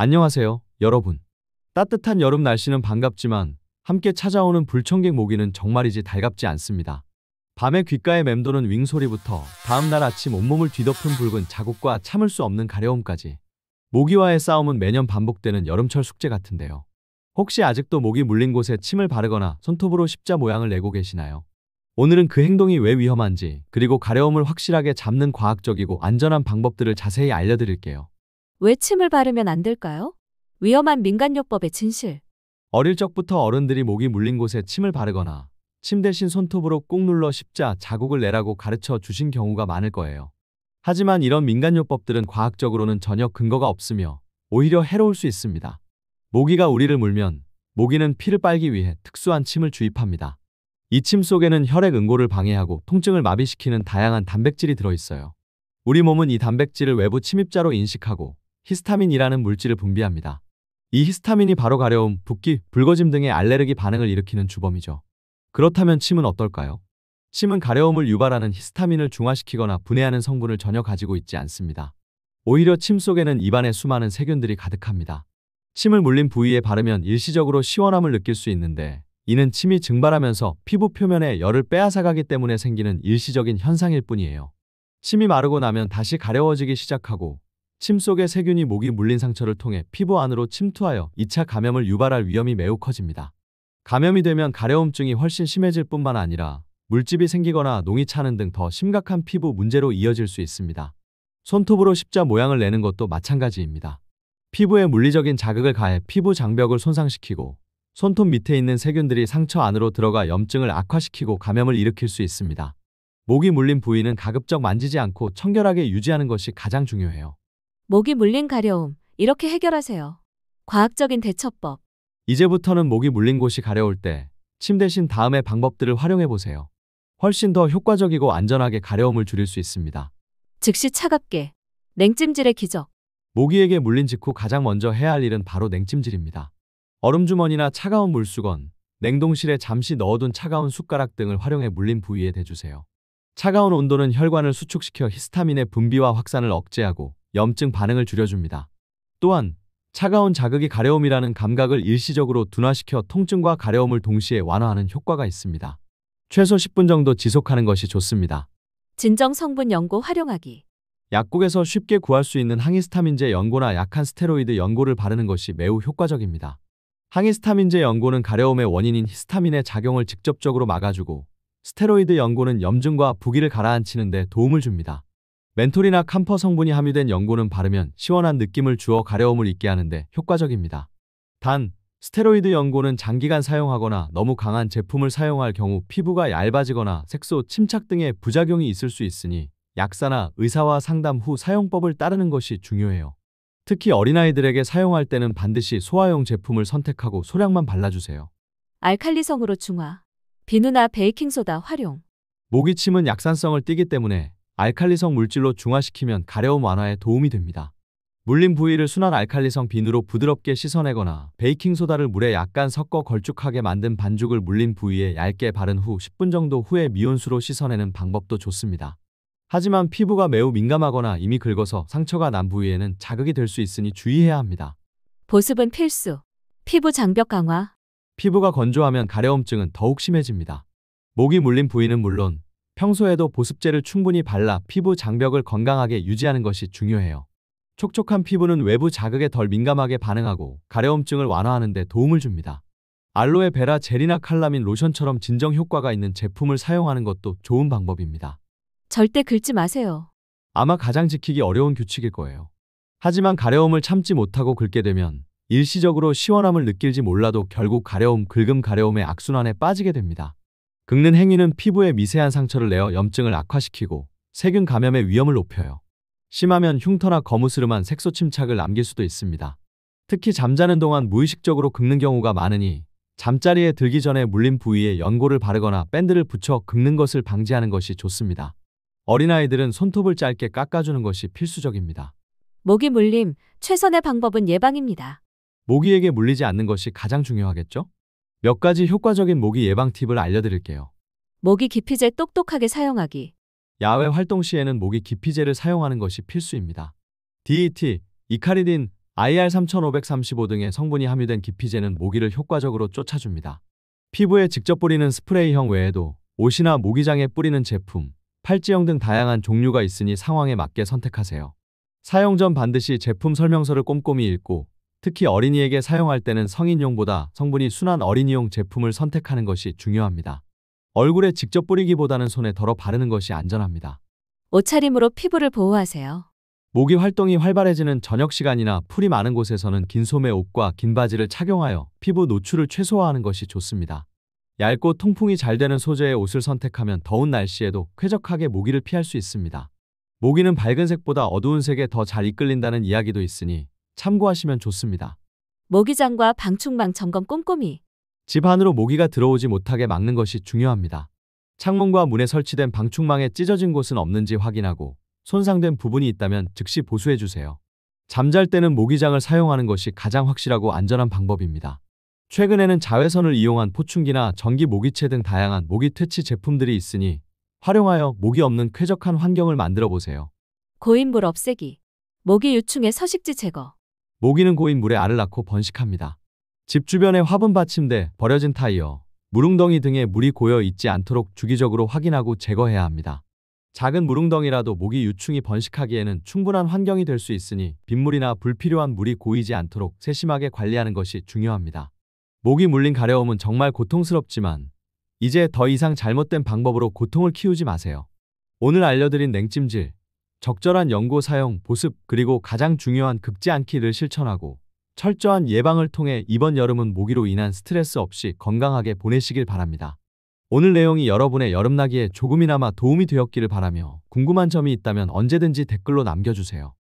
안녕하세요, 여러분. 따뜻한 여름 날씨는 반갑지만 함께 찾아오는 불청객 모기는 정말이지 달갑지 않습니다. 밤에 귓가에 맴도는 윙 소리부터 다음날 아침 온몸을 뒤덮은 붉은 자국과 참을 수 없는 가려움까지. 모기와의 싸움은 매년 반복되는 여름철 숙제 같은데요. 혹시 아직도 모기 물린 곳에 침을 바르거나 손톱으로 십자 모양을 내고 계시나요? 오늘은 그 행동이 왜 위험한지, 그리고 가려움을 확실하게 잡는 과학적이고 안전한 방법들을 자세히 알려드릴게요. 왜 침을 바르면 안 될까요? 위험한 민간요법의 진실. 어릴 적부터 어른들이 모기 물린 곳에 침을 바르거나 침 대신 손톱으로 꾹 눌러 십자 자국을 내라고 가르쳐 주신 경우가 많을 거예요. 하지만 이런 민간요법들은 과학적으로는 전혀 근거가 없으며 오히려 해로울 수 있습니다. 모기가 우리를 물면 모기는 피를 빨기 위해 특수한 침을 주입합니다. 이 침 속에는 혈액 응고를 방해하고 통증을 마비시키는 다양한 단백질이 들어있어요. 우리 몸은 이 단백질을 외부 침입자로 인식하고 히스타민이라는 물질을 분비합니다. 이 히스타민이 바로 가려움, 붓기, 붉어짐 등의 알레르기 반응을 일으키는 주범이죠. 그렇다면 침은 어떨까요? 침은 가려움을 유발하는 히스타민을 중화시키거나 분해하는 성분을 전혀 가지고 있지 않습니다. 오히려 침 속에는 입안에 수많은 세균들이 가득합니다. 침을 물린 부위에 바르면 일시적으로 시원함을 느낄 수 있는데, 이는 침이 증발하면서 피부 표면에 열을 빼앗아가기 때문에 생기는 일시적인 현상일 뿐이에요. 침이 마르고 나면 다시 가려워지기 시작하고, 침 속의 세균이 모기 물린 상처를 통해 피부 안으로 침투하여 2차 감염을 유발할 위험이 매우 커집니다. 감염이 되면 가려움증이 훨씬 심해질 뿐만 아니라 물집이 생기거나 농이 차는 등 더 심각한 피부 문제로 이어질 수 있습니다. 손톱으로 십자 모양을 내는 것도 마찬가지입니다. 피부에 물리적인 자극을 가해 피부 장벽을 손상시키고 손톱 밑에 있는 세균들이 상처 안으로 들어가 염증을 악화시키고 감염을 일으킬 수 있습니다. 모기 물린 부위는 가급적 만지지 않고 청결하게 유지하는 것이 가장 중요해요. 모기 물린 가려움, 이렇게 해결하세요. 과학적인 대처법. 이제부터는 모기 물린 곳이 가려울 때 침 대신 다음의 방법들을 활용해 보세요. 훨씬 더 효과적이고 안전하게 가려움을 줄일 수 있습니다. 즉시 차갑게. 냉찜질의 기적. 모기에게 물린 직후 가장 먼저 해야 할 일은 바로 냉찜질입니다. 얼음주머니나 차가운 물수건, 냉동실에 잠시 넣어둔 차가운 숟가락 등을 활용해 물린 부위에 대주세요. 차가운 온도는 혈관을 수축시켜 히스타민의 분비와 확산을 억제하고 염증 반응을 줄여줍니다. 또한 차가운 자극이 가려움이라는 감각을 일시적으로 둔화시켜 통증과 가려움을 동시에 완화하는 효과가 있습니다. 최소 10분 정도 지속하는 것이 좋습니다. 진정 성분 연고 활용하기. 약국에서 쉽게 구할 수 있는 항히스타민제 연고나 약한 스테로이드 연고를 바르는 것이 매우 효과적입니다. 항히스타민제 연고는 가려움의 원인인 히스타민의 작용을 직접적으로 막아주고, 스테로이드 연고는 염증과 부기를 가라앉히는 데 도움을 줍니다. 멘톨이나 camphor 성분이 함유된 연고는 바르면 시원한 느낌을 주어 가려움을 잊게 하는데 효과적입니다. 단, 스테로이드 연고는 장기간 사용하거나 너무 강한 제품을 사용할 경우 피부가 얇아지거나 색소, 침착 등의 부작용이 있을 수 있으니 약사나 의사와 상담 후 사용법을 따르는 것이 중요해요. 특히 어린아이들에게 사용할 때는 반드시 소화용 제품을 선택하고 소량만 발라주세요. 알칼리성으로 중화. 비누나 베이킹소다 활용. 모기침은 약산성을 띠기 때문에 알칼리성 물질로 중화시키면 가려움 완화에 도움이 됩니다. 물린 부위를 순한 알칼리성 비누로 부드럽게 씻어내거나 베이킹소다를 물에 약간 섞어 걸쭉하게 만든 반죽을 물린 부위에 얇게 바른 후 10분 정도 후에 미온수로 씻어내는 방법도 좋습니다. 하지만 피부가 매우 민감하거나 이미 긁어서 상처가 난 부위에는 자극이 될 수 있으니 주의해야 합니다. 보습은 필수. 피부 장벽 강화. 피부가 건조하면 가려움증은 더욱 심해집니다. 모기 물린 부위는 물론 평소에도 보습제를 충분히 발라 피부 장벽을 건강하게 유지하는 것이 중요해요. 촉촉한 피부는 외부 자극에 덜 민감하게 반응하고 가려움증을 완화하는 데 도움을 줍니다. 알로에 베라 젤이나 칼라민 로션처럼 진정 효과가 있는 제품을 사용하는 것도 좋은 방법입니다. 절대 긁지 마세요. 아마 가장 지키기 어려운 규칙일 거예요. 하지만 가려움을 참지 못하고 긁게 되면 일시적으로 시원함을 느낄지 몰라도 결국 가려움, 긁음 가려움의 악순환에 빠지게 됩니다. 긁는 행위는 피부에 미세한 상처를 내어 염증을 악화시키고 세균 감염의 위험을 높여요. 심하면 흉터나 거무스름한 색소 침착을 남길 수도 있습니다. 특히 잠자는 동안 무의식적으로 긁는 경우가 많으니 잠자리에 들기 전에 물린 부위에 연고를 바르거나 밴드를 붙여 긁는 것을 방지하는 것이 좋습니다. 어린아이들은 손톱을 짧게 깎아주는 것이 필수적입니다. 모기 물림, 최선의 방법은 예방입니다. 모기에게 물리지 않는 것이 가장 중요하겠죠? 몇 가지 효과적인 모기 예방 팁을 알려드릴게요. 모기 기피제 똑똑하게 사용하기. 야외 활동 시에는 모기 기피제를 사용하는 것이 필수입니다. DET, 이카리딘, IR 3535 등의 성분이 함유된 기피제는 모기를 효과적으로 쫓아줍니다. 피부에 직접 뿌리는 스프레이형 외에도 옷이나 모기장에 뿌리는 제품, 팔찌형 등 다양한 종류가 있으니 상황에 맞게 선택하세요. 사용 전 반드시 제품 설명서를 꼼꼼히 읽고 특히 어린이에게 사용할 때는 성인용보다 성분이 순한 어린이용 제품을 선택하는 것이 중요합니다. 얼굴에 직접 뿌리기보다는 손에 덜어 바르는 것이 안전합니다. 옷차림으로 피부를 보호하세요. 모기 활동이 활발해지는 저녁 시간이나 풀이 많은 곳에서는 긴 소매 옷과 긴 바지를 착용하여 피부 노출을 최소화하는 것이 좋습니다. 얇고 통풍이 잘 되는 소재의 옷을 선택하면 더운 날씨에도 쾌적하게 모기를 피할 수 있습니다. 모기는 밝은 색보다 어두운 색에 더 잘 이끌린다는 이야기도 있으니 참고하시면 좋습니다. 모기장과 방충망 점검 꼼꼼히. 집 안으로 모기가 들어오지 못하게 막는 것이 중요합니다. 창문과 문에 설치된 방충망에 찢어진 곳은 없는지 확인하고 손상된 부분이 있다면 즉시 보수해주세요. 잠잘 때는 모기장을 사용하는 것이 가장 확실하고 안전한 방법입니다. 최근에는 자외선을 이용한 포충기나 전기 모기채 등 다양한 모기 퇴치 제품들이 있으니 활용하여 모기 없는 쾌적한 환경을 만들어 보세요. 고인물 없애기. 모기 유충의 서식지 제거. 모기는 고인 물에 알을 낳고 번식합니다. 집 주변의 화분 받침대, 버려진 타이어, 물웅덩이 등에 물이 고여 있지 않도록 주기적으로 확인하고 제거해야 합니다. 작은 물웅덩이라도 모기 유충이 번식하기에는 충분한 환경이 될 수 있으니 빗물이나 불필요한 물이 고이지 않도록 세심하게 관리하는 것이 중요합니다. 모기 물린 가려움은 정말 고통스럽지만 이제 더 이상 잘못된 방법으로 고통을 키우지 마세요. 오늘 알려드린 냉찜질, 적절한 연고 사용, 보습, 그리고 가장 중요한 긁지 않기를 실천하고 철저한 예방을 통해 이번 여름은 모기로 인한 스트레스 없이 건강하게 보내시길 바랍니다. 오늘 내용이 여러분의 여름나기에 조금이나마 도움이 되었기를 바라며 궁금한 점이 있다면 언제든지 댓글로 남겨주세요.